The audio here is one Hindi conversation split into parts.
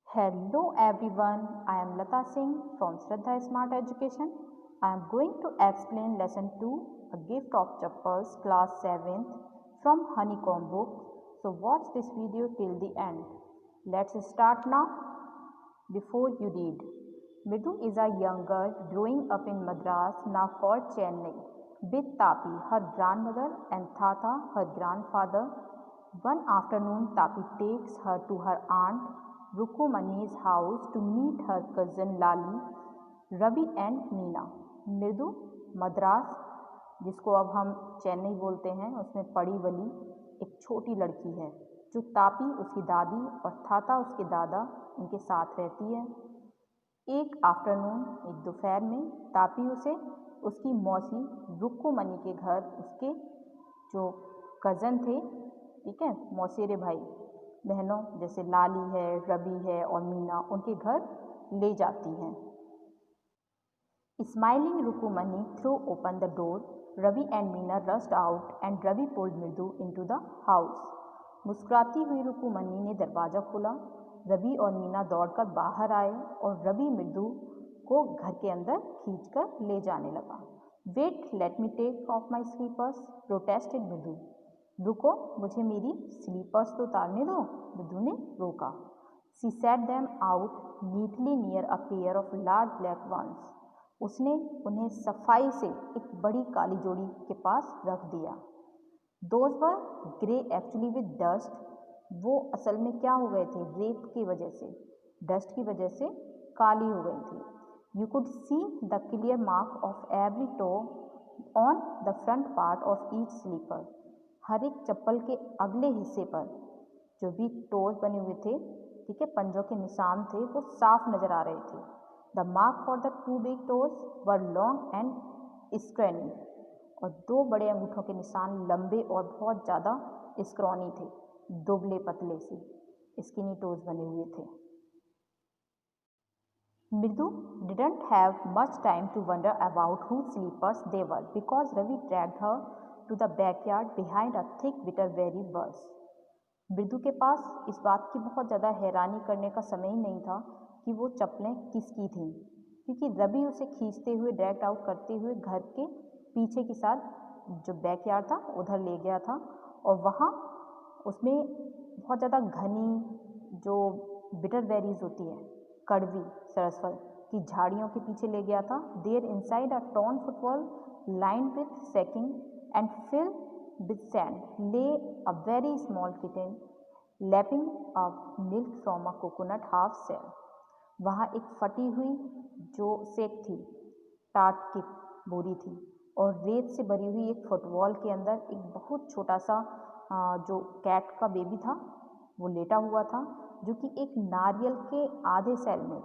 Hello everyone, I am Lata Singh from Shraddha Smart Education. I am going to explain lesson 2, A Gift of Chappals, class 7th from Honeycomb book. So watch this video till the end. Let's start now. Before you read, Midu is a young girl growing up in Madras, now called Chennai, with Tapi, her grandmother, and Tata, her grandfather. One afternoon, Tapi takes her to her aunt Rukumani's house to meet her cousin Lali, Ravi and Meena. मृदु मद्रास, जिसको अब हम चेन्नई बोलते हैं, उसमें पड़ी बली एक छोटी लड़की है जो तापी उसकी दादी और थाता उसके दादा उनके साथ रहती है। एक आफ्टरनून, एक दोपहर में तापी उसे उसकी मौसी रुक्कुमनी के घर उसके जो कज़न थे, ठीक है, मौसेरे भाई बहनों जैसे लाली है, रवि है और मीना, उनके घर ले जाती हैं। Smiling Rukumani threw open the door. Ravi and Meena rushed out and Ravi pulled Mridu into the house. मुस्कुराती हुई रुकुमनी ने दरवाज़ा खोला। रवि और मीना दौड़कर बाहर आए और रवि मृदु को घर के अंदर खींचकर ले जाने लगा। Wait, let me take off my slippers, protested Mridu. रुको, मुझे मेरी स्लीपर्स तो उतारने दो, मृदु ने रोका। She set them out neatly near a pair of large black ones. उसने उन्हें सफाई से एक बड़ी काली जोड़ी के पास रख दिया। Those were grey actually with dust. वो असल में क्या हो गए थे? रेत की वजह से, डस्ट की वजह से काली हो गई थी। You could see the clear mark of every toe on the front part of each slipper. हर एक चप्पल के अगले हिस्से पर जो भी टोज बने हुए थे, ठीक है, पंजों के निशान थे, वो साफ नज़र आ रहे थे। The mark for the two big toes were long and scrawny. और दो बड़े अंगूठों के निशान लंबे और बहुत ज़्यादा स्क्रॉनी थे, दुबले पतले से स्किनी टोज बने हुए थे। मृदु didn't have much time to wonder about whose slippers they were because Ravi dragged her to the backyard behind a thick bitterberry bush. मृदु के पास इस बात की बहुत ज़्यादा हैरानी करने का समय ही नहीं था कि वो चप्पलें किसकी थीं, क्योंकि रवि उसे खींचते हुए, ड्रैग आउट करते हुए घर के पीछे की साइड जो बैकयार्ड था उधर ले गया था और वहाँ उसमें बहुत ज़्यादा घनी जो बिटरबेरीज होती है, कड़वी सरसफल की झाड़ियों के पीछे ले गया था। There inside a torn football lined with sacking and fill with sand lay a very small kitten lapping up milk from a coconut half shell. वहाँ एक फटी हुई जो सेक थी, टाट की बोरी थी और रेत से भरी हुई एक फुटबॉल के अंदर एक बहुत छोटा सा जो कैट का बेबी था वो लेटा हुआ था, जो कि एक नारियल के आधे सेल में,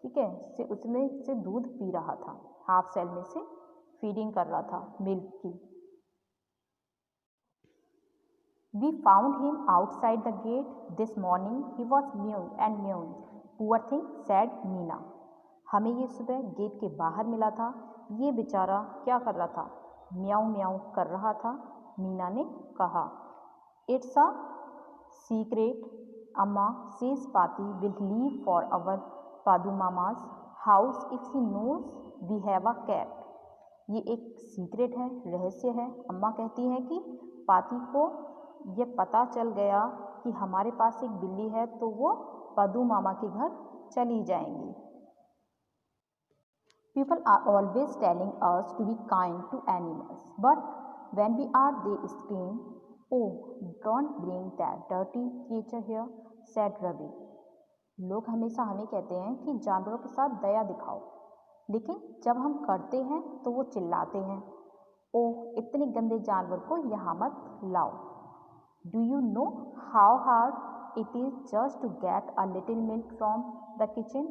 ठीक है, से उसमें से दूध पी रहा था, हाफ सेल में से फीडिंग कर रहा था मिल्क की। We found him outside the gate this morning. He was mewing and mewing. Poor thing, said Meena. हमें ये सुबह गेट के बाहर मिला था। ये बेचारा क्या कर रहा था? म्याऊं म्याऊं कर रहा था, मीना ने कहा। It's a secret. Amma says Pati will leave for our Padu Mama's house if she knows we have a cat. ये एक सीक्रेट है, रहस्य है। अम्मा कहती हैं कि पाती को ये पता चल गया कि हमारे पास एक बिल्ली है तो वो पदू मामा के घर चली जाएंगी। People are always telling us to be kind to animals, but when we are they scream, "Oh, don't bring that dirty creature here," said Ravi. लोग हमेशा हमें कहते हैं कि जानवरों के साथ दया दिखाओ, लेकिन जब हम करते हैं तो वो चिल्लाते हैं, ओह, इतने गंदे जानवर को यहाँ मत लाओ। Do you know how hard it is just to get a little milk from the kitchen?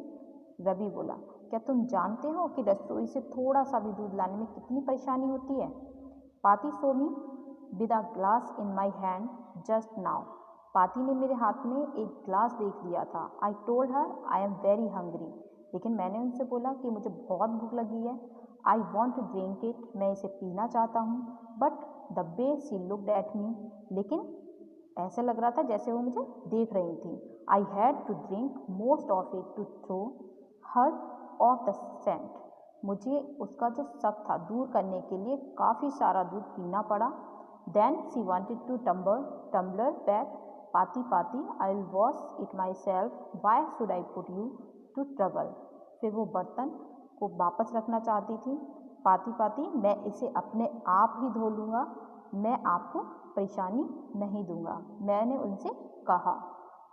Ravi बोला, क्या तुम जानते हो कि रसोई से थोड़ा सा भी दूध लाने में कितनी परेशानी होती है? Paati saw me with a glass in my hand just now. Paati ने मेरे हाथ में एक ग्लास देख लिया था। I told her I am very hungry. लेकिन मैंने उनसे बोला कि मुझे बहुत भूख लगी है। I want to drink it, मैं इसे पीना चाहता हूँ। But the way she looked at me, लेकिन ऐसे लग रहा था जैसे वो मुझे देख रही थी। I had to drink most of it to throw her off the scent. मुझे उसका जो शक था दूर करने के लिए काफ़ी सारा दूध पीना पड़ा। Then she wanted to tumbler back, paati paati I will wash it myself, why should I put you to trouble. फिर वो बर्तन को वापस रखना चाहती थी। पाती पाती मैं इसे अपने आप ही धो लूँगा, मैं आपको परेशानी नहीं दूंगा, मैंने उनसे कहा।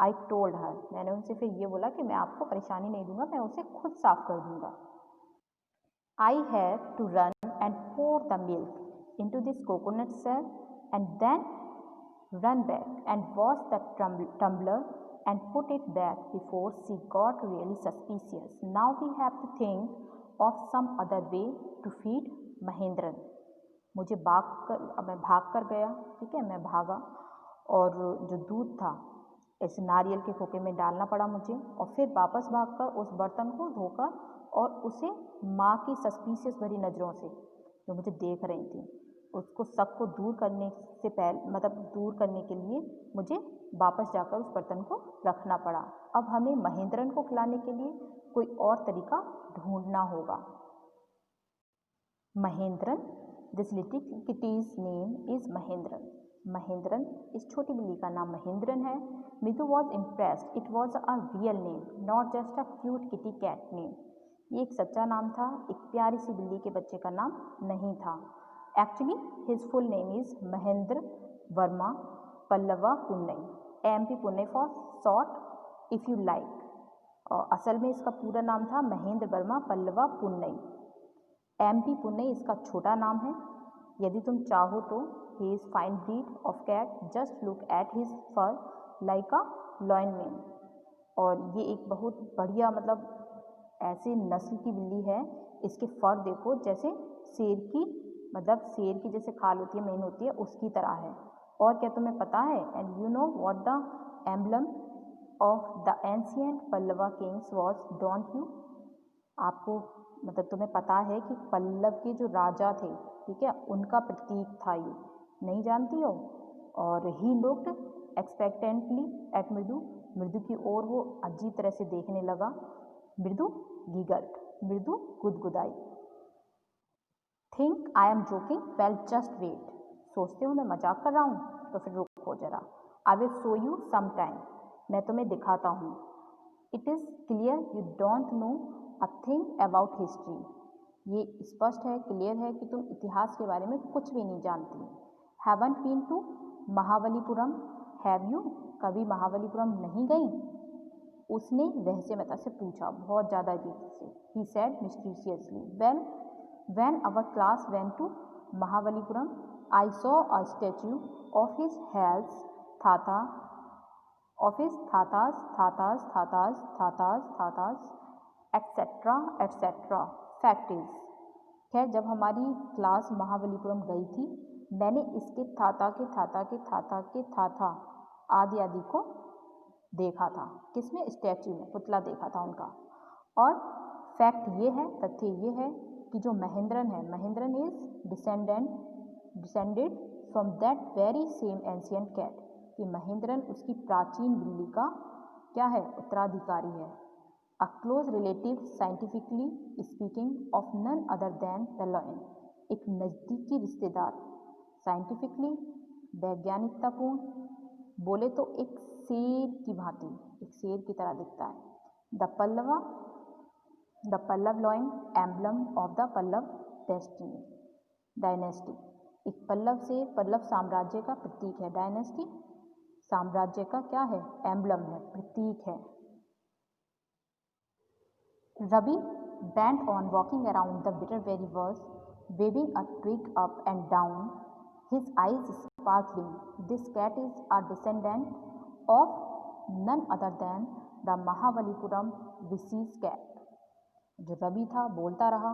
आई टोल्ड हर, मैंने उनसे फिर ये बोला कि मैं आपको परेशानी नहीं दूंगा, मैं उसे खुद साफ कर दूंगा। I have to run and pour the milk into this coconut shell and then run back and wash the tumbler and put it back before she got really suspicious. Now we have to think of some other way to feed Mahendran. मुझे मैं भाग कर गया, ठीक है, मैं भागा और जो दूध था इस नारियल के खोखे में डालना पड़ा मुझे, और फिर वापस भागकर उस बर्तन को धोकर और उसे माँ की सस्पिशियस भरी नज़रों से जो मुझे देख रही थी उसको शक को दूर करने से पहले, मतलब दूर करने के लिए मुझे वापस जाकर उस बर्तन को रखना पड़ा। अब हमें महेंद्रन को खिलाने के लिए कोई और तरीका ढूंढना होगा। Mahendran, this little kitty's name is Mahendran. Mahendran, इस छोटी बिल्ली का नाम महेंद्रन है। Midhu was impressed, it was a real name, not just a cute kitty cat name. ये एक सच्चा नाम था, एक प्यारी सी बिल्ली के बच्चे का नाम नहीं था। Actually his full name is Mahendra Verma Pallava पुन्नई, MP पुन्नई for short if you like. और असल में इसका पूरा नाम था महेंद्र वर्मा पल्लवा पुन्नई। MP पुन्नई इसका छोटा नाम है। यदि तुम चाहो तो he is fine breed of cat, just look at his fur like a lion man. और ये एक बहुत बढ़िया, मतलब ऐसी नस्ल की बिल्ली है, इसके फर देखो जैसे शेर की, मतलब शेर की जैसे खाल होती है, मेन होती है, उसकी तरह है। और क्या तुम्हें पता है, and you know what the emblem of the ancient Pallava Kings was, don't you? आपको मतलब तुम्हें पता है कि पल्लव के जो राजा थे, ठीक है, उनका प्रतीक था ये, नहीं जानती हो? और ही लुक्ड एक्सपेक्टेंटली एट मृदु, मृदु की ओर वो अजीब तरह से देखने लगा। मृदु गिगल्ड, मृदु गुदगुदाई। Think I am joking, well just wait, सोचते हो मैं मजाक कर रहा हूँ? तो फिर रुको जरा। I will show you some time, मैं तुम्हें दिखाता हूँ। It is clear you don't know a thing about history, ये स्पष्ट है, क्लियर है कि तुम इतिहास के बारे में कुछ भी नहीं जानती। Haven't been to Mahabalipuram, have you, कभी महाबलीपुरम नहीं गई? उसने रहस्यमयता से पूछा, बहुत ज़्यादा अजीब से। He said mysteriously, well when our class went to Mahabalipuram I saw a statue of his hells thatha, of his thathas etcetera etcetera. Fact is, खैर जब हमारी क्लास महाबलीपुरम गई थी, मैंने इसके थाथा आदि आदि को देखा था। किसमें? स्टैच्यू में, पुतला देखा था उनका। और फैक्ट ये है, तथ्य ये है कि जो महेंद्रन है, Mahendran is descended from that very same ancient cat, कि महेंद्रन उसकी प्राचीन बिल्ली का क्या है? उत्तराधिकारी है। A close relative scientifically speaking of none other than the lion, एक नज़दीकी रिश्तेदार, साइंटिफिकली वैज्ञानिकतापूर्ण बोले तो एक शेर की भांति, एक शेर की तरह दिखता है। The Pallava lion emblem of the Pallava dynasty, एक पल्लव से पल्लव साम्राज्य का प्रतीक है। डायनेस्टी साम्राज्य का क्या है? एम्बलम है, प्रतीक है। Ravi went on walking around the Bitterberry was waving a twig up and down, his eyes sparkling. This cat is a descendant of none other than the Mahabalipuram disease cat. जो रवि था बोलता रहा,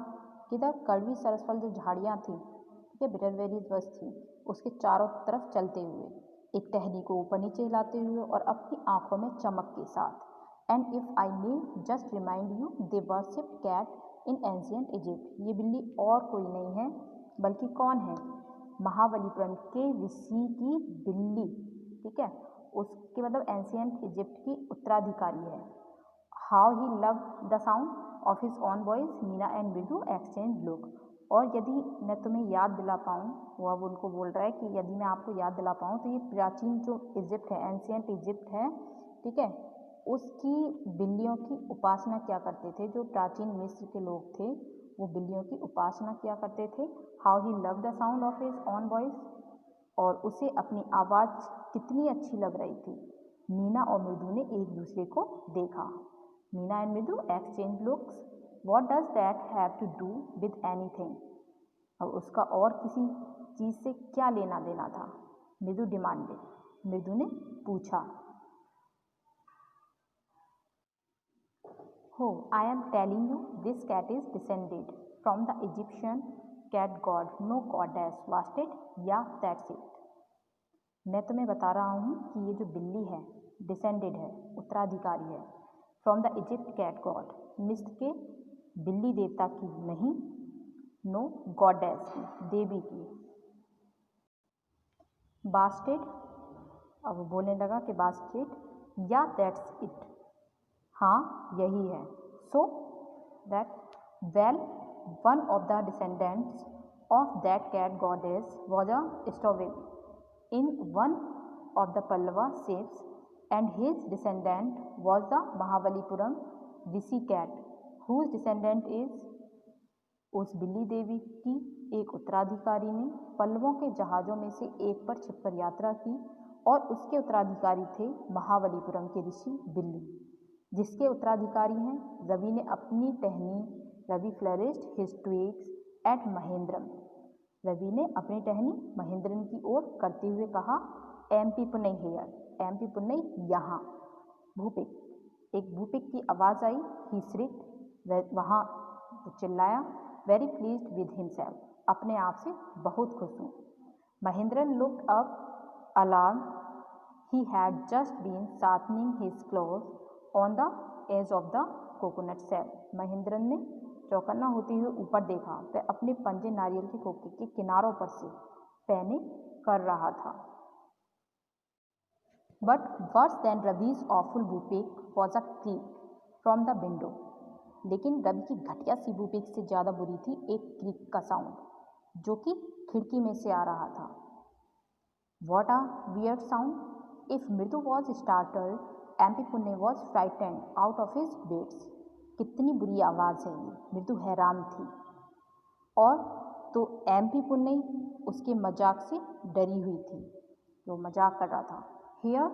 किधर? कड़वी सरसफल जो झाड़ियाँ थी, ठीक है, बिटरबेरीज बस थी, उसके चारों तरफ चलते हुए, एक टहनी को ऊपर नीचे हिलाते हुए और अपनी आंखों में चमक के साथ। And if I may just remind you, they worship cat in ancient Egypt, ये बिल्ली और कोई नहीं है बल्कि कौन है? महाबलीपुरम के ऋषि की बिल्ली, ठीक है, उसके मतलब एंशियंट इजिप्ट की उत्तराधिकारी है। How he love the sound of his own voice, Meena and Mridu exchange look. और यदि मैं तुम्हें याद दिला पाऊँ, वो अब उनको बोल रहा है कि यदि मैं आपको याद दिला पाऊँ तो ये प्राचीन जो इजिप्ट है, एंशियंट इजिप्ट है, ठीक है, उसकी बिल्लियों की उपासना क्या करते थे। जो प्राचीन मिस्र के लोग थे वो बिल्लियों की उपासना किया करते थे। How he love the sound of his own voice, और उसे अपनी आवाज़ कितनी अच्छी लग रही थी। मीना और मृदु ने एक दूसरे को देखा। Meena and Mridu exchange looks. What does that have to do with anything. अब उसका और किसी चीज़ से क्या लेना देना था। मृदु डिमांडेड, मृदु ने पूछा। Oh, I am telling you this cat is descended from the Egyptian cat god, no goddess wasn't it, yeah that's it. मैं तुम्हें बता रहा हूँ कि ये जो बिल्ली है डिसेंडेड है, उत्तराधिकारी है, from the Egypt cat god, मिस्र के बिल्ली देवता की नहीं, नो गॉडेस की, देवी की। बास्टेड, अब वो बोलने लगा कि बास्टेड, या दैट्स इट, हाँ यही है। So that well one of the descendants of that cat goddess was a stowaway in one of the Pallava ships, and his descendant was the Mahabalipuram Rishi cat, whose descendant is। उस बिल्ली देवी की एक उत्तराधिकारी ने पल्लवों के जहाज़ों में से एक पर छिपकर यात्रा की, और उसके उत्तराधिकारी थे महाबलीपुरम के ऋषि बिल्ली, जिसके उत्तराधिकारी हैं। रवि ने अपनी टहनी, Ravi flourished his twigs at Mahendram, Ravi ने अपनी टहनी महेंद्रन की ओर करते हुए कहा, एमपी पुनई हेयर, एमपी पुनई यहाँ। भूपिक, एक भूपिक की आवाज़ आई। ही श्रिक्ड, वहाँ चिल्लाया। वेरी प्लीज्ड विद हिमसेल्फ, अपने आप से बहुत खुश हूँ। Mahendran looked up alarm, he had just been sharpening his claws on the edge of the coconut shell. Mahendran ने चौकन्ना होते हुए ऊपर देखा, वह अपने पंजे नारियल के खोखे के किनारों पर से पहने कर रहा था। But worse than Ravi's awful whooping was a creak from the window. लेकिन रवि की घटिया सी वूपिक से ज़्यादा बुरी थी एक क्रीक का साउंड, जो कि खिड़की में से आ रहा था। What a weird sound! If Mridu was startled, MP Punney was frightened out of his wits. कितनी बुरी आवाज़ है ये, मृदु हैरान थी, और तो MP पुन्नई उसके मजाक से डरी हुई थी, जो मजाक कर रहा था। Here,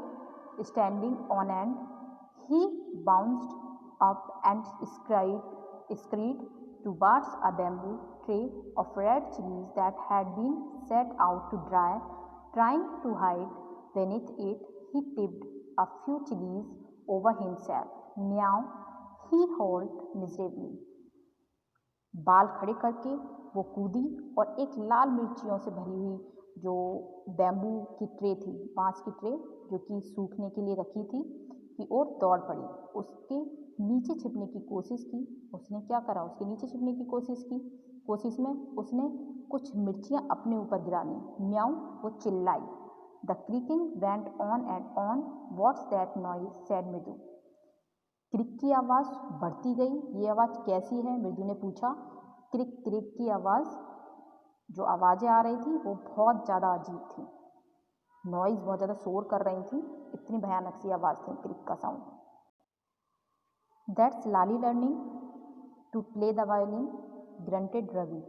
standing on end, he bounced up and scurried towards a bamboo tray of red chilies that had been set out to dry. Trying to hide beneath it, he tipped a few chilies over himself. Meow, he howled miserably. बाल खड़े करके वो कूदी और एक लाल मिर्चियों से भरी हुई जो बैम्बू की ट्रे थी, बांस की ट्रे जो कि सूखने के लिए रखी थी, की ओर दौड़ पड़ी। उसके नीचे छिपने की कोशिश की। उसने क्या करा, उसके नीचे छिपने की कोशिश में उसने कुछ मिर्चियाँ अपने ऊपर गिरानी। म्याऊ, वो चिल्लाई। The creaking went on and on. What's that noise, said मृदु। क्रिक की आवाज़ बढ़ती गई। ये आवाज़ कैसी है, मृदु ने पूछा। क्रिक क्रिक की आवाज़, जो आवाज़ें आ रही थी वो बहुत ज़्यादा अजीब थी। नॉइज़ बहुत ज़्यादा शोर कर रही थी, इतनी भयानक सी आवाज़ थी क्रिक का sound. That's Lali learning to play the violin, grunted Ravi.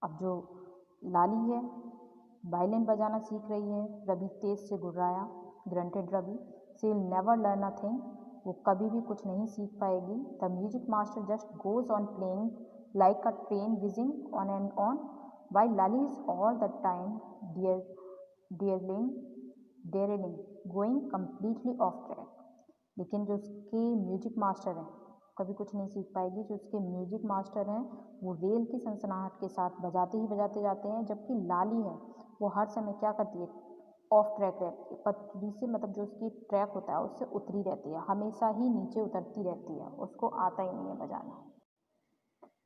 अब जो लाली है वायलिन बजाना सीख रही है, रवि तेज से गुर्राया। Grunted Ravi. She will never learn a thing, वो कभी भी कुछ नहीं सीख पाएगी। The music master just goes on playing like a train whizzing on and on, while Lali is all the time derailing, going completely off track. लेकिन जो उसके म्यूजिक मास्टर हैं कभी कुछ नहीं सीख पाएगी। जो उसके म्यूजिक मास्टर हैं वो रेल की सनसनाहट के साथ बजाते ही बजाते जाते हैं, जबकि लाली है वो हर समय क्या करती है, ऑफ ट्रैक रहती है, पटरी से मतलब जो उसकी ट्रैक होता है उससे उतरी रहती है, हमेशा ही नीचे उतरती रहती है, उसको आता ही नहीं है बजाना।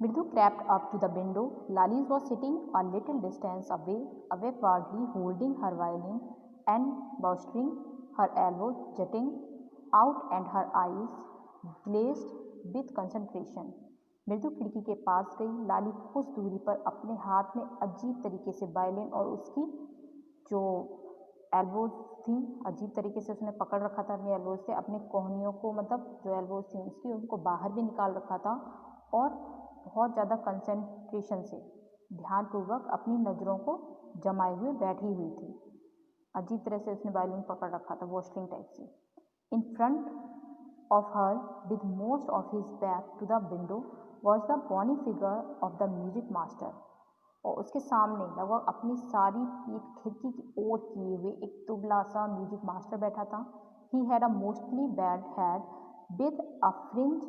Mridu crept up to the window. Lali was sitting a little distance away, awkwardly holding her violin and bolstering, her elbows jutting out and her eyes glazed with concentration. मृदु खिड़की के पास गई। लाली कुछ दूरी पर अपने हाथ में अजीब तरीके से वायलिन और उसकी जो एल्बोज थी अजीब तरीके से उसने पकड़ रखा था अपने एल्बोज से, अपने कोहनियों को मतलब जो एल्बोज थी उसकी उनको बाहर भी निकाल रखा था और बहुत ज़्यादा कंसंट्रेशन से ध्यानपूर्वक अपनी नज़रों को जमाए हुए बैठी हुई थी। अजीब तरह से उसने वायलिन पकड़ रखा था वॉस्टरिंग टाइप से। In front of her with most of his back to the window was the bony figure of the music master. और उसके सामने लगभग अपनी सारी पीठ खिड़की की ओर किए हुए एक दुबला सा म्यूजिक मास्टर बैठा था। He had a mostly bald head with a fringe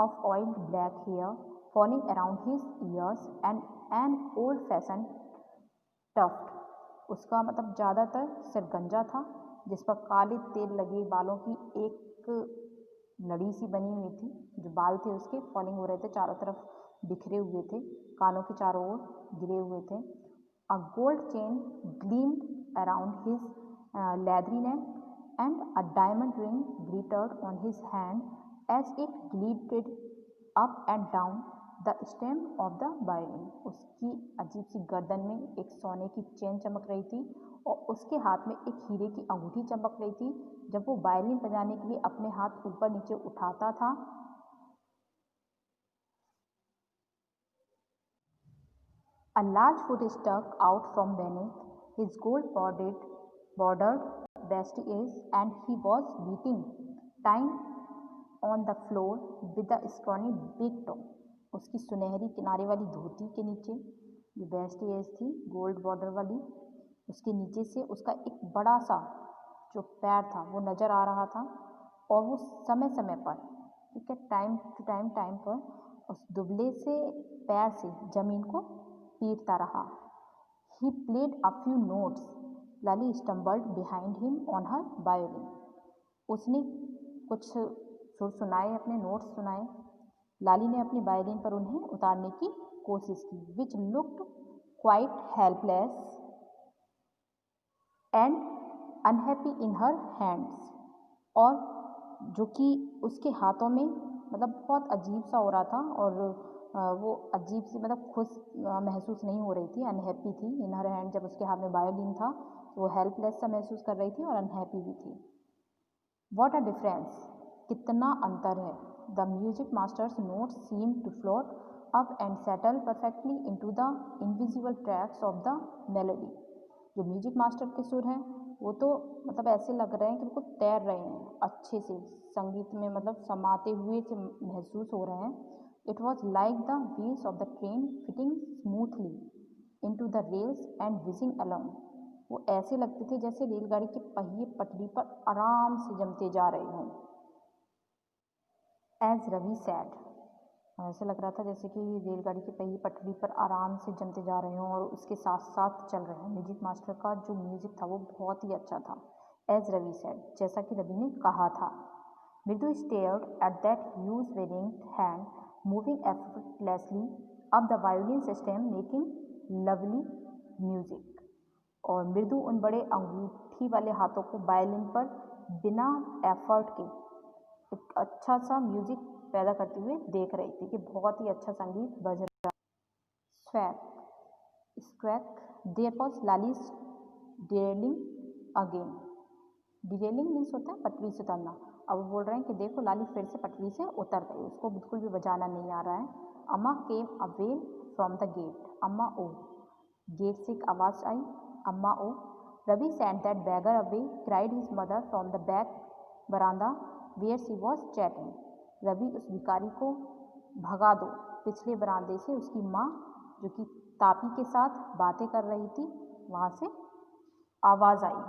of oiled black hair falling around his ears and an old fashion tuft. उसका मतलब ज़्यादातर सिरगंजा था जिस पर काले तेल लगे बालों की एक लड़ी सी बनी हुई थी। जो बाल थे उसके फॉलिंग हो रहे थे, चारों तरफ बिखरे हुए थे, कानों के चारों ओर गिरे हुए थे। A gold chain gleamed around his leathery neck and a diamond ring glittered on his hand as it glided up and down the stem of the violin. उसकी अजीब सी गर्दन में एक सोने की चेन चमक रही थी और उसके हाथ में एक हीरे की अंगूठी चमक रही थी। जब वो वायलिन बजाने के लिए अपने हाथ ऊपर नीचे उठाता था a large foot stuck out from beneath his bordered vestibule and he was beating time on the floor with a scrawny big toe। उसकी सुनहरी किनारे वाली धोती के नीचे जो वेस्टिएज थी गोल्ड बॉर्डर वाली, उसके नीचे से उसका एक बड़ा सा जो पैर था वो नज़र आ रहा था और वो समय समय पर, ठीक है, टाइम टू टाइम पर उस दुबले से पैर से ज़मीन को पीटता रहा। He played a few notes. Lali stumbled behind him on her violin. उसने कुछ सुर सुनाए, अपने नोट्स सुनाए। लाली ने अपनी वायलिन पर उन्हें उतारने की कोशिश की। Which looked quite helpless and unhappy in her hands। और जो कि उसके हाथों में मतलब बहुत अजीब सा हो रहा था और वो अजीब सी मतलब खुश महसूस नहीं हो रही थी, अनहैप्पी थी। इन हर हैंड जब उसके हाथ में वायोलिन था तो वो हेल्पलेस सा महसूस कर रही थी और अनहैप्पी भी थी। वॉट अ डिफरेंस, कितना अंतर है। The music master's notes seem to float up and settle perfectly into the invisible tracks of the melody. जो म्यूजिक मास्टर के सुर हैं वो तो मतलब ऐसे लग रहे हैं कि बिल्कुल तैर रहे हैं, अच्छे से संगीत में मतलब समाते हुए से महसूस हो रहे हैं। It was like the wheels of the train fitting smoothly into the rails and whizzing along। वो ऐसे लगते थे जैसे रेलगाड़ी के पहिए पटरी पर आराम से जमते जा रहे हों। As Ravi said, ऐसे लग रहा था जैसे कि रेलगाड़ी के पहिए पटरी पर आराम से जमते जा रहे हों और उसके साथ साथ चल रहे हैं। म्यूजिक मास्टर का जो म्यूजिक था वो बहुत ही अच्छा था। As Ravi said, जैसा कि रवि ने कहा था। मृदु stared at that huge winged hand moving effortlessly up the violin stem making lovely music। और मृदु उन बड़े अंगूठी वाले हाथों को वायलिन पर बिना एफर्ट के एक अच्छा सा म्यूजिक पैदा करते हुए देख रही थी कि बहुत ही अच्छा संगीत बज रहा। Swack squawk there was Lalli's derailing again. Derailing means होता है पटरी से उतरना। अब बोल रहे हैं कि देखो लाली फिर से पटरी से उतर गई, उसको बिल्कुल भी बजाना नहीं आ रहा है। Amma came away from the gate, Amma oh. गेट से एक आवाज़ आई, अम्मा ओ। Ravi sent that beggar away cried his mother from the back baramda where she was chatting. Ravi उस भिखारी को भगा दो, पिछले बरामदे से उसकी माँ जो कि तापी के साथ बातें कर रही थी वहाँ से आवाज़ आई।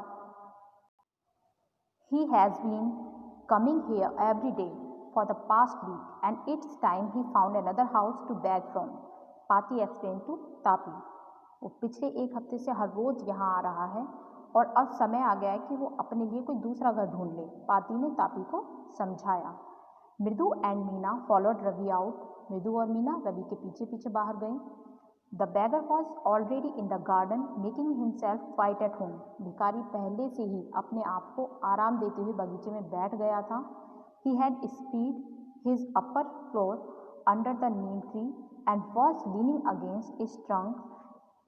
He has been coming here every day for the past week and it's time he found another house to beg from, Pati explained to Tapi। वो पिछले एक हफ्ते से हर रोज़ यहाँ आ रहा है और अब समय आ गया है कि वो अपने लिए कोई दूसरा घर ढूंढ ले, पाती ने तापी को समझाया। Mridu and Meena followed Ravi out. Mridu और मीना रवि के पीछे पीछे बाहर गई। The beggar was already in the garden making himself quite at home. भिखारी पहले से ही अपने आप को आराम देते हुए बगीचे में बैठ गया था. He had spread his upper floor under the neem tree and was leaning against its trunk,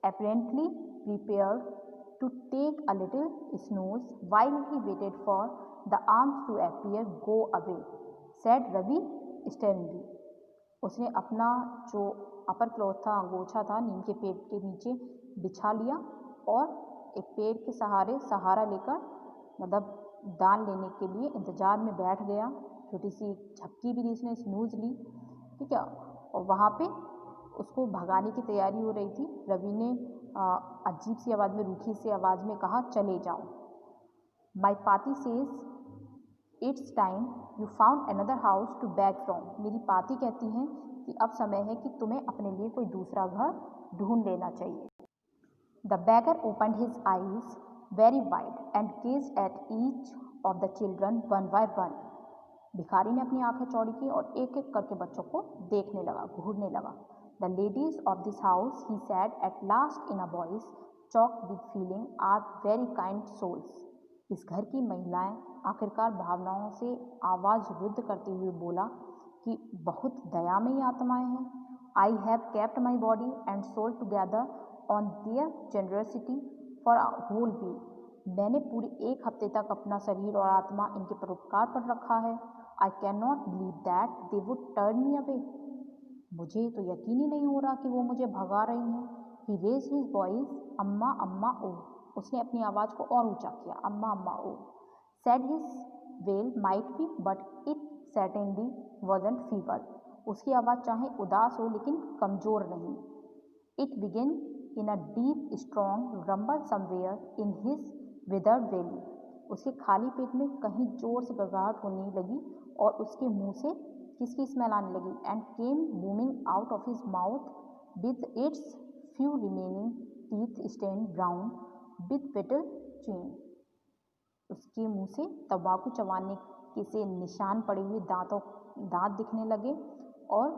apparently prepared to take a little snooze while he waited for the arms to appear. Go away, said Ravi sternly. उसने अपना जो अपर क्लॉथ था, अंगोछा था, नीम के पेड़ के नीचे बिछा लिया और एक पेड़ के सहारा लेकर मतलब दान लेने के लिए इंतज़ार में बैठ गया. छोटी सी झपकी भी ली उसने, स्नूज ली, ठीक है. और वहाँ पे उसको भगाने की तैयारी हो रही थी. रवि ने अजीब सी आवाज़ में, रूखी सी आवाज़ में कहा, चले जाओ. My paati says it's time you found another house to beg from. मेरी पाती कहती हैं कि अब समय है कि तुम्हें अपने लिए कोई दूसरा घर ढूंढ लेना चाहिए. The bagger opened his eyes very wide and gazed at each of the children one by one. भिखारी ने अपनी आंखें चौड़ी की और एक एक करके बच्चों को देखने लगा, घूरने लगा. The ladies of this house, he said at last in a voice choked with feeling, are very kind souls. इस घर की महिलाएं आखिरकार भावनाओं से आवाज़ रुद्ध करते हुए बोला कि बहुत दयामयी आत्माएं हैं. I have kept my body and soul together on their generosity for a whole week. मैंने पूरे एक हफ्ते तक अपना शरीर और आत्मा इनके परोपकार पर रखा है. I can not believe that they would turn me away. मुझे तो यकीन ही नहीं हो रहा कि वो मुझे भगा रही हैं. ही रेज हिज वॉइस, अम्मा अम्मा ओ. उसने अपनी आवाज़ को और ऊंचा किया, Amma amma oh. Said his wail might be but it certainly wasn't feeble. उसकी आवाज़ चाहे उदास हो लेकिन कमज़ोर नहीं. It begin in a deep strong rumble somewhere in his withered belly. उसके खाली पेट में कहीं जोर से गड़गड़ाहट होने लगी और उसके मुंह से किसकी स्मेल आने लगी. And came booming out of his mouth with its few remaining teeth stain brown with betel chain. उसके मुंह से तंबाकू चबाने के से निशान पड़े हुए दांत दिखने लगे और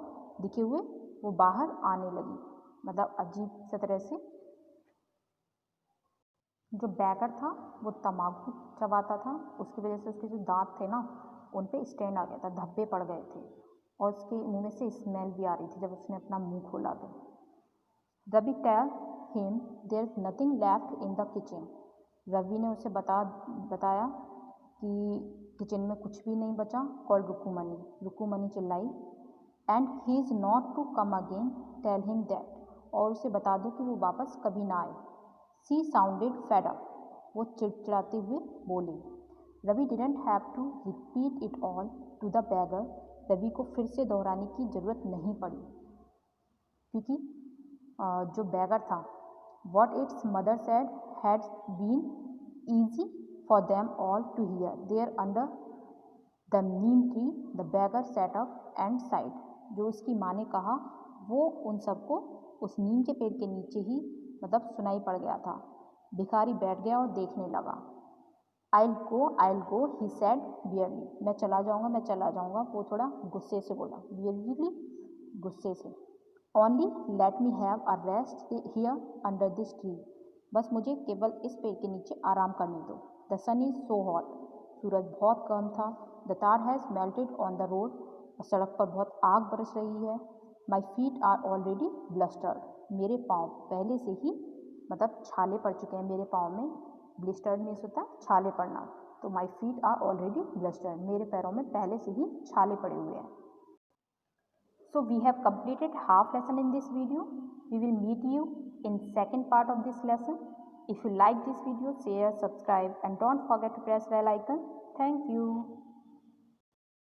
दिखे हुए वो बाहर आने लगी. मतलब अजीब सी तरह से जो बैगर था वो तंबाकू चबाता था, उसकी वजह से उसके जो दांत थे ना उन पे स्टेन आ गया था, धब्बे पड़ गए थे और उसके मुंह में से स्मेल भी आ रही थी जब उसने अपना मुंह खोला तो. Ravi tell him there is nothing left in the kitchen. Ravi ने उसे बताया कि किचन में कुछ भी नहीं बचा. कॉल रुकुमनी. रुकुमनी चिल्लाई. And he is not to come again, tell him that. और उसे बता दो कि वो वापस कभी ना आए. She sounded fed up. वो चिड़चिड़ाते हुए बोली. Ravi didn't have to repeat it all to the beggar. Ravi को फिर से दोहराने की ज़रूरत नहीं पड़ी क्योंकि जो बैगर था, what its mother said had been easy for them all to hear. There under the neem tree the beggar set up and side. जो उसकी माँ ने कहा वो उन सबको उस नीम के पेड़ के नीचे ही मतलब सुनाई पड़ गया था. भिखारी बैठ गया और देखने लगा. I'll go, he said wearily. मैं चला जाऊँगा, वो थोड़ा गुस्से से बोला. wearily, गुस्से से. Only let me have a rest here under this tree. बस मुझे केवल इस पेड़ के नीचे आराम करने दो. The sun is so hot. सूरज बहुत गर्म था. The tar has melted on the road. सड़क पर बहुत आग बरस रही है. My feet are already blistered. मेरे पाँव पहले से ही मतलब छाले पड़ चुके हैं मेरे पाँव में. ब्लिस्टर्ड मीन्स होता है छाले पड़ना. तो my feet are already blistered. मेरे पैरों में पहले से ही छाले पड़े हुए हैं. So we have completed half lesson in this video. We will meet you in second part of this lesson. If you like this video, share, subscribe and don't forget to press bell icon. Thank you.